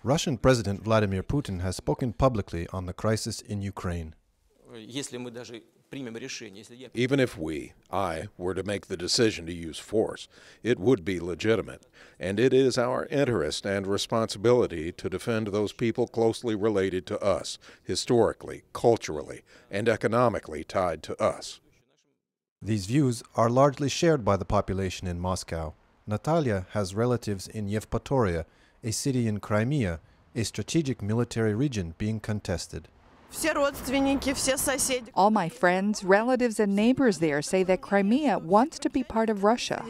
Russian President Vladimir Putin has spoken publicly on the crisis in Ukraine. Even if I, were to make the decision to use force, it would be legitimate, and it is our interest and responsibility to defend those people closely related to us, historically, culturally, and economically tied to us. These views are largely shared by the population in Moscow. Natalia has relatives in Yevpatoria, a city in Crimea, a strategic military region being contested. All my friends, relatives, and neighbors there say that Crimea wants to be part of Russia.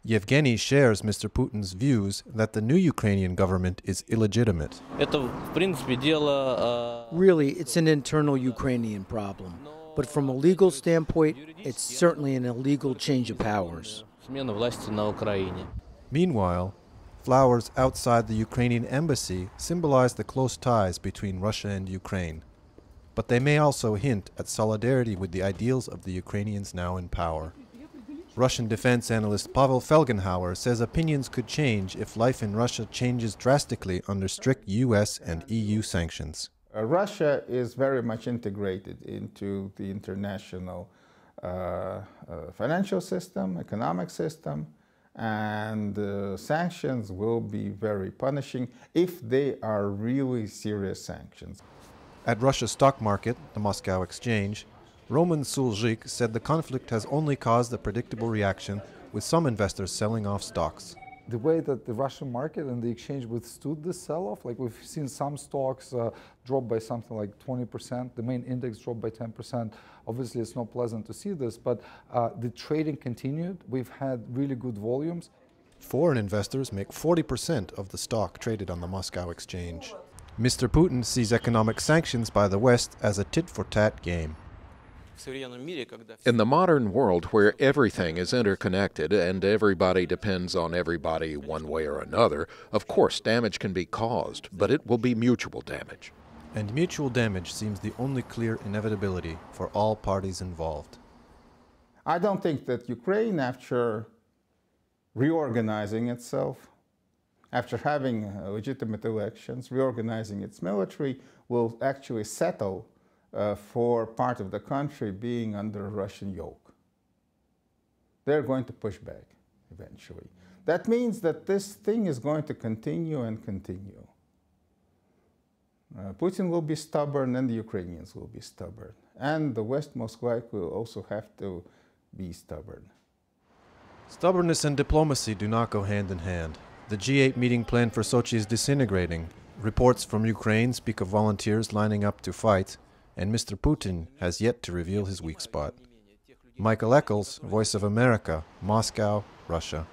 Yevgeny shares Mr. Putin's views that the new Ukrainian government is illegitimate. Really, it's an internal Ukrainian problem. But from a legal standpoint, it's certainly an illegal change of powers. Meanwhile, flowers outside the Ukrainian embassy symbolize the close ties between Russia and Ukraine. But they may also hint at solidarity with the ideals of the Ukrainians now in power. Russian defense analyst Pavel Felgenhauer says opinions could change if life in Russia changes drastically under strict US and EU sanctions. Russia is very much integrated into the international financial system, economic system, and sanctions will be very punishing if they are really serious sanctions. At Russia's stock market, the Moscow Exchange, Roman Sulzik said the conflict has only caused a predictable reaction, with some investors selling off stocks. The way that the Russian market and the exchange withstood this sell-off, like we've seen some stocks drop by something like 20%, the main index dropped by 10%. Obviously, it's not pleasant to see this, but the trading continued. We've had really good volumes. Foreign investors make 40% of the stock traded on the Moscow Exchange. Mr. Putin sees economic sanctions by the West as a tit-for-tat game. In the modern world where everything is interconnected and everybody depends on everybody one way or another, of course damage can be caused, but it will be mutual damage. And mutual damage seems the only clear inevitability for all parties involved. I don't think that Ukraine, after reorganizing itself, after having legitimate elections, reorganizing its military, will actually settle for part of the country being under Russian yoke. They're going to push back eventually. That means that this thing is going to continue and continue. Putin will be stubborn and the Ukrainians will be stubborn. And the West most likely will also have to be stubborn. Stubbornness and diplomacy do not go hand in hand. The G8 meeting planned for Sochi is disintegrating. Reports from Ukraine speak of volunteers lining up to fight, and Mr. Putin has yet to reveal his weak spot. Michael Eckels, Voice of America, Moscow, Russia.